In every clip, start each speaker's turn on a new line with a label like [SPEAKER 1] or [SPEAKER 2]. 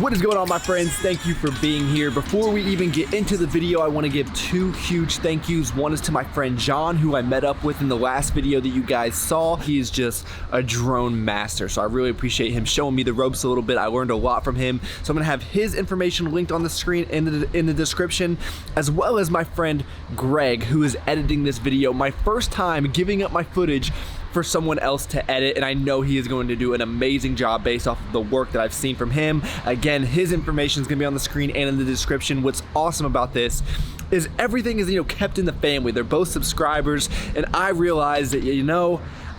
[SPEAKER 1] What is going on, my friends? Thank you for being here. Before we even get into the video, I want to give two huge thank yous. One is to my friend John, who I met up with in the last video that you guys saw. He is just a drone master, so I really appreciate him showing me the ropes a little bit. I learned a lot from him, so I'm gonna have his information linked on the screen in the description, as well as my friend Greg, who is editing this video. My first time giving up my footage for someone else to edit, and I know he is going to do an amazing job based off of the work that I've seen from him. Again, his information is going to be on the screen and in the description. What's awesome about this is everything is, kept in the family. They're both subscribers, and I realize that,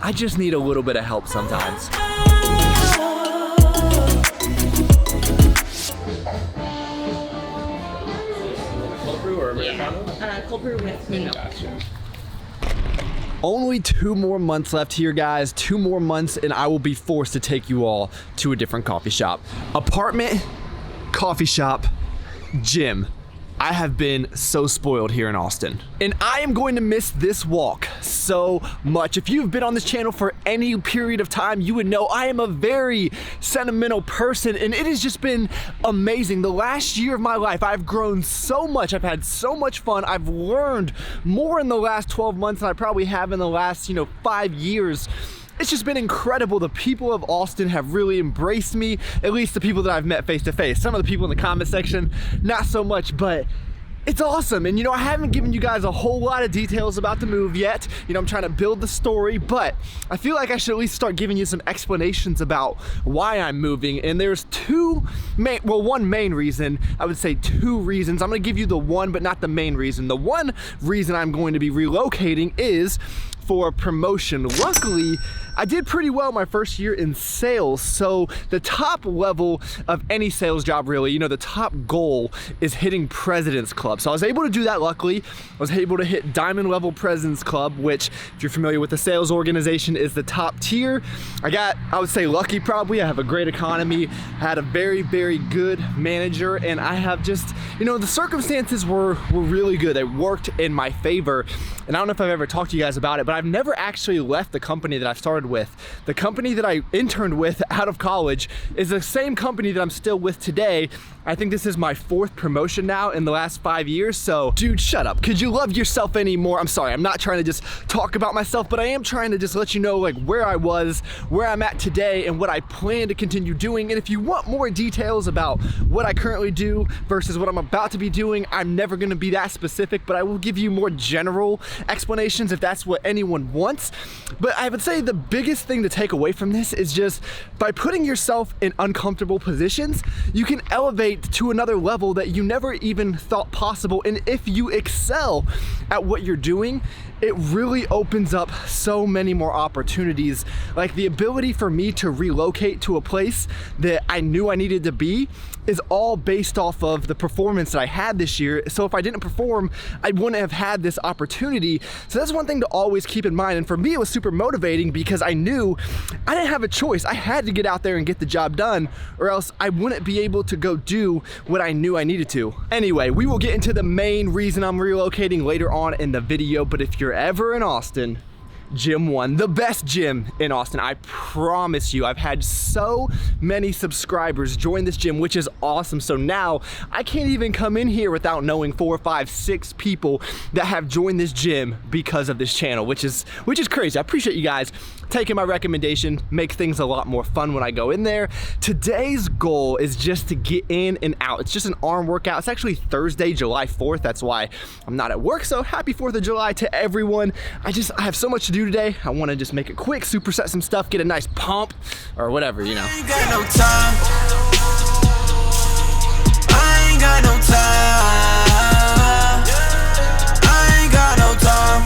[SPEAKER 1] I just need a little bit of help sometimes.
[SPEAKER 2] Cold brew or Americano?
[SPEAKER 3] Cold brew with milk.
[SPEAKER 2] Gotcha.
[SPEAKER 1] Only 2 more months left here, guys. 2 more months and I will be forced to take you all to a different coffee shop. Apartment, coffee shop, gym. I have been so spoiled here in Austin. And I am going to miss this walk so much. If you've been on this channel for any period of time, you would know I am a very sentimental person, and it has just been amazing. The last year of my life, I've grown so much. I've had so much fun. I've learned more in the last 12 months than I probably have in the last, 5 years. It's just been incredible. The people of Austin have really embraced me, at least the people that I've met face to face. Some of the people in the comment section, not so much, but it's awesome. And I haven't given you guys a whole lot of details about the move yet. I'm trying to build the story, but I feel like I should at least start giving you some explanations about why I'm moving. And there's one main reason, I would say 2 reasons. I'm gonna give you the one, but not the main reason. The one reason I'm going to be relocating is for promotion. Luckily, I did pretty well my first year in sales. So the top level of any sales job, really, the top goal is hitting President's Club. So I was able to do that, luckily. I was able to hit Diamond Level President's Club, which, if you're familiar with the sales organization, is the top tier. I would say lucky probably. I have a great economy, had a very, very good manager, and I have just, the circumstances were really good. They worked in my favor. And I don't know if I've ever talked to you guys about it, but I've never actually left the company that I started with. The company that I interned with out of college is the same company that I'm still with today. I think this is my 4th promotion now in the last 5 years. So, dude, shut up. Could you love yourself anymore? I'm sorry, I'm not trying to just talk about myself, but I am trying to just let you know where I was, where I'm at today, and what I plan to continue doing. And if you want more details about what I currently do versus what I'm about to be doing, I'm never gonna be that specific, but I will give you more general explanations if that's what anyone wants. But I would say the biggest thing to take away from this is just by putting yourself in uncomfortable positions, you can elevate to another level that you never even thought possible. And if you excel at what you're doing, it really opens up so many more opportunities. Like the ability for me to relocate to a place that I knew I needed to be is all based off of the performance that I had this year. So if I didn't perform, I wouldn't have had this opportunity. So that's one thing to always keep in mind. And for me, it was super motivating because I knew I didn't have a choice. I had to get out there and get the job done, or else I wouldn't be able to go do what I knew I needed to. Anyway, we will get into the main reason I'm relocating later on in the video, but if you're ever in Austin, Gym 1, the best gym in Austin. I promise you, I've had so many subscribers join this gym, which is awesome. So now I can't even come in here without knowing 4, 5, 6 people that have joined this gym because of this channel, which is crazy. I appreciate you guys taking my recommendation. Makes things a lot more fun when I go in there. Today's goal is just to get in and out. It's just an arm workout. It's actually Thursday, July 4th. That's why I'm not at work. So happy 4th of July to everyone. I have so much to do today. I want to just make it quick, superset some stuff, get a nice pump or whatever,
[SPEAKER 4] I ain't got no time. I ain't got no time. I ain't got no time.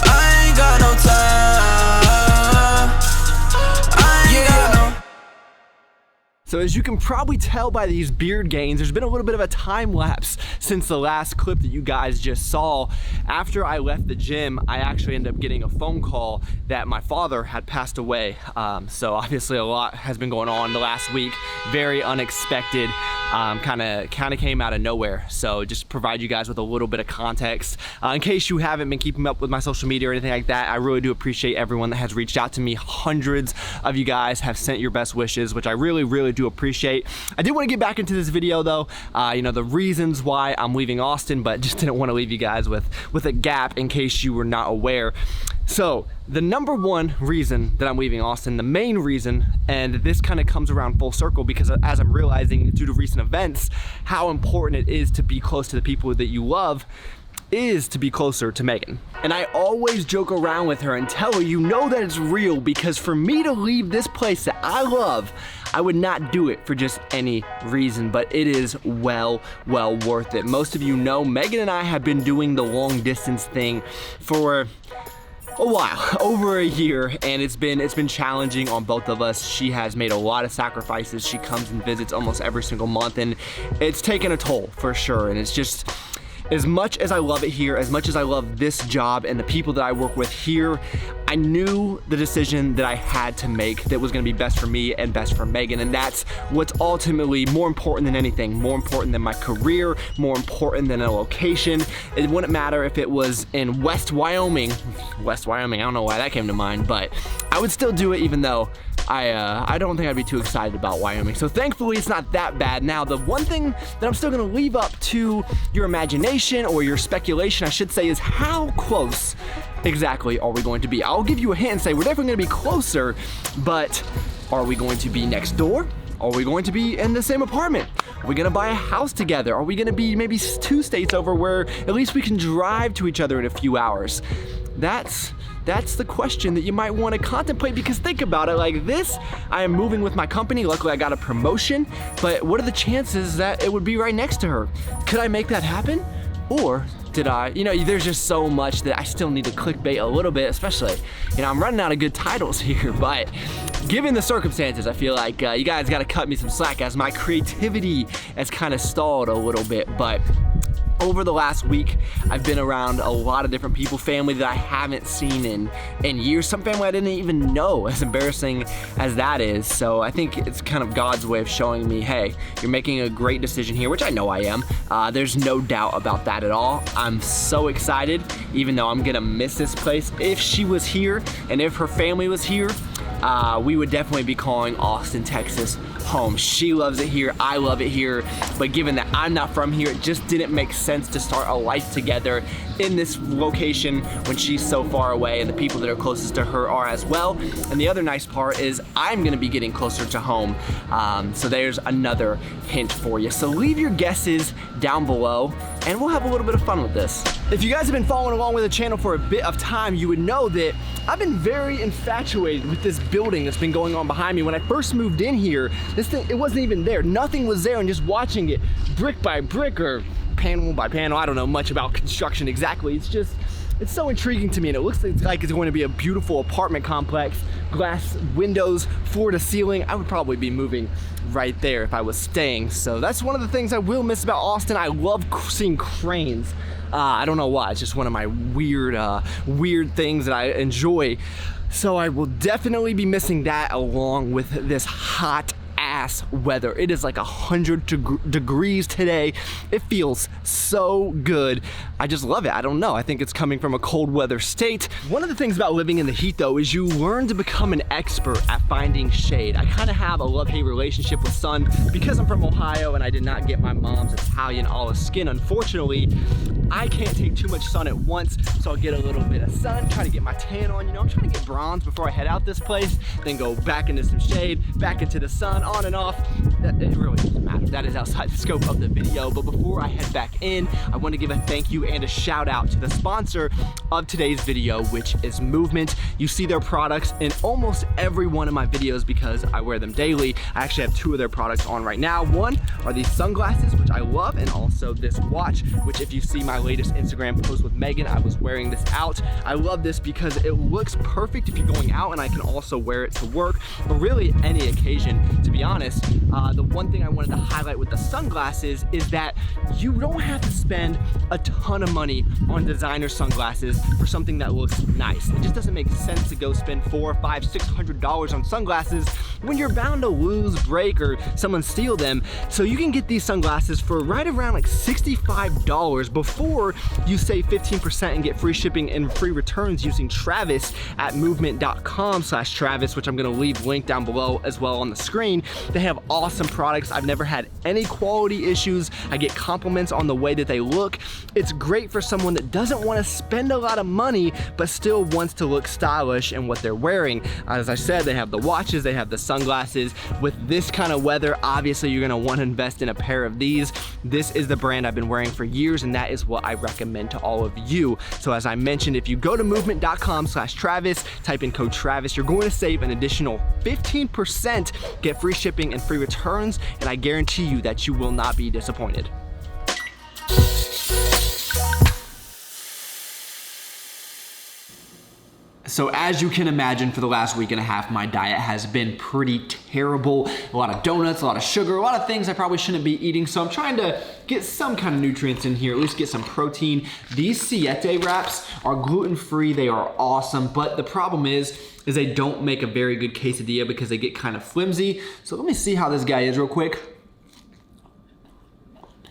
[SPEAKER 4] I ain't got no time. I ain't got no.
[SPEAKER 1] So as you can probably tell by these beard gains, there's been a little bit of a time lapse since the last clip that you guys just saw. After I left the gym, I actually ended up getting a phone call that my father had passed away. So obviously a lot has been going on the last week, very unexpected. kind of came out of nowhere. So just provide you guys with a little bit of context. In case you haven't been keeping up with my social media or anything like that, I really do appreciate everyone that has reached out to me. Hundreds of you guys have sent your best wishes, which I really do appreciate. I did want to get back into this video though, you know, the reasons why I'm leaving Austin, but just didn't want to leave you guys with a gap in case you were not aware. So the number one reason that I'm leaving Austin, the main reason, and this kind of comes around full circle because as I'm realizing due to recent events how important it is to be close to the people that you love, is to be closer to Megan. And I always joke around with her and tell her, you know that it's real, because for me to leave this place that I love, I would not do it for just any reason, but it is well worth it. Most of you know Megan and I have been doing the long distance thing for a while, over a year, and it's been challenging on both of us. She has made a lot of sacrifices. She comes and visits almost every single month, and it's taken a toll for sure. And it's just, as much as I love it here, as much as I love this job and the people that I work with here, I knew the decision that I had to make that was gonna be best for me and best for Megan. And that's what's ultimately more important than anything, more important than my career, more important than a location. It wouldn't matter if it was in West Wyoming, I don't know why that came to mind, but I would still do it even though I don't think I'd be too excited about Wyoming. So thankfully it's not that bad. Now the one thing that I'm still gonna leave up to your imagination, or your speculation I should say, is how close exactly are we going to be? I'll give you a hint and say we're definitely gonna be closer, but are we going to be next door? Are we going to be in the same apartment? Are we gonna buy a house together? Are we gonna be maybe 2 states over where at least we can drive to each other in a few hours? That's the question that you might want to contemplate, because think about it like this. I am moving with my company. Luckily I got a promotion, but what are the chances that it would be right next to her? Could I make that happen? Or did I, you know, there's just so much that I still need to clickbait a little bit, especially, you know, I'm running out of good titles here, but given the circumstances, I feel like you guys got to cut me some slack as my creativity has kind of stalled a little bit. But over the last week, I've been around a lot of different people, family that I haven't seen in years, some family I didn't even know, as embarrassing as that is. So I think it's kind of God's way of showing me, hey, you're making a great decision here, which I know I am. There's no doubt about that at all. I'm so excited, even though I'm gonna miss this place. If she was here and if her family was here, we would definitely be calling Austin, Texas home. She loves it here, I love it here, but given that I'm not from here, it just didn't make sense to start a life together in this location when she's so far away and the people that are closest to her are as well. And the other nice part is I'm gonna be getting closer to home. So there's another hint for you. So leave your guesses down below and we'll have a little bit of fun with this. If you guys have been following along with the channel for a bit of time, you would know that I've been very infatuated with this building that's been going on behind me. When I first moved in here, this thing, it wasn't even there. Nothing was there, and just watching it brick by brick or panel by panel, I don't know much about construction exactly. It's just, it's so intriguing to me, and it looks like it's going to be a beautiful apartment complex, glass windows, floor to ceiling. I would probably be moving right there if I was staying. So that's one of the things I will miss about Austin. I love seeing cranes. I don't know why, it's just one of my weird things that I enjoy. So I will definitely be missing that, along with this hot ass weather. It is like 100 degrees today. It feels so good. I just love it. I don't know. I think it's coming from a cold weather state. One of the things about living in the heat though is you learn to become an expert at finding shade. I kind of have a love-hate relationship with sun because I'm from Ohio and I did not get my mom's Italian olive skin. Unfortunately, I can't take too much sun at once, so I'll get a little bit of sun, try to get my tan on. You know, I'm trying to get bronze before I head out this place, then go back into some shade, back into the sun, on and off. It really doesn't matter. That is outside the scope of the video. But before I head back in, I want to give a thank you and a shout out to the sponsor of today's video, which is Movement. You see their products in almost every one of my videos because I wear them daily. I actually have 2 of their products on right now. One are these sunglasses, which I love, and also this watch, which if you see my latest Instagram post with Megan, I was wearing this out. I love this because it looks perfect if you're going out, and I can also wear it to work, or really any occasion, to be honest. the one thing I wanted to highlight with the sunglasses is that you don't have to spend a ton of money on designer sunglasses for something that looks nice. It just doesn't make sense to go spend $400, $500, $600 on sunglasses when you're bound to lose, break, or someone steal them. So you can get these sunglasses for right around like $65 before you save 15% and get free shipping and free returns using Travis at movement.com/Travis, which I'm gonna leave link down below as well on the screen. They have awesome products. I've never had any quality issues. I get compliments on the way that they look. It's great for someone that doesn't want to spend a lot of money but still wants to look stylish in what they're wearing. As I said, they have the watches, they have the sunglasses. With this kind of weather, obviously you're gonna want to invest in a pair of these. This is the brand I've been wearing for years, and that is what I recommend to all of you. So as I mentioned, if you go to movement.com/Travis, type in code Travis, you're going to save an additional 15%, get free shipping and free returns, and I guarantee you that you will not be disappointed. So as you can imagine, for the last week and a half, my diet has been pretty terrible. A lot of donuts, a lot of sugar, a lot of things I probably shouldn't be eating. So I'm trying to get some kind of nutrients in here, at least get some protein. These Siete wraps are gluten-free, they are awesome, but the problem is they don't make a very good quesadilla because they get kind of flimsy. So let me see how this guy is real quick.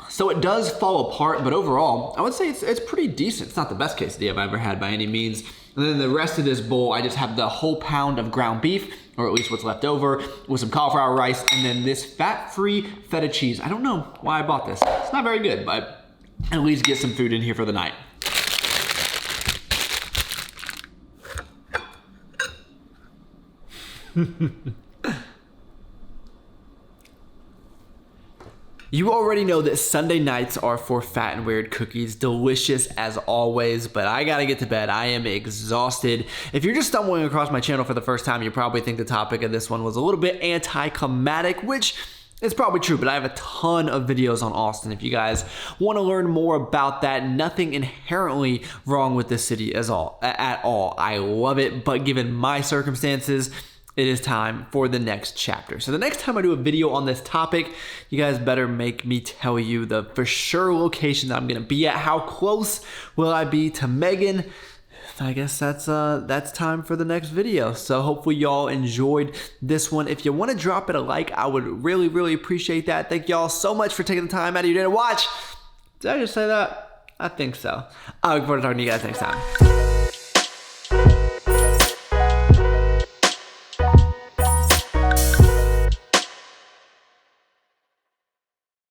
[SPEAKER 1] So it does fall apart, but overall, I would say it's pretty decent. It's not the best quesadilla I've ever had by any means. And then the rest of this bowl, I just have the whole pound of ground beef, or at least what's left over, with some cauliflower rice, and then this fat-free feta cheese. I don't know why I bought this. It's not very good, but at least get some food in here for the night. You already know that Sunday nights are for Fat and Weird cookies, delicious as always, but I gotta get to bed. I am exhausted. If you're just stumbling across my channel for the first time, you probably think the topic of this one was a little bit anticlimactic, which is probably true, but I have a ton of videos on Austin. If you guys want to learn more about that, nothing inherently wrong with this city at all. I love it, but given my circumstances, it is time for the next chapter. So the next time I do a video on this topic, you guys better make me tell you the for sure location that I'm gonna be at. How close will I be to Megan? I guess that's time for the next video. So hopefully y'all enjoyed this one. If you want to drop it a like, I would really, really appreciate that. Thank y'all so much for taking the time out of your day to watch. Did I just say that? I think so. I look forward to talking to you guys next time.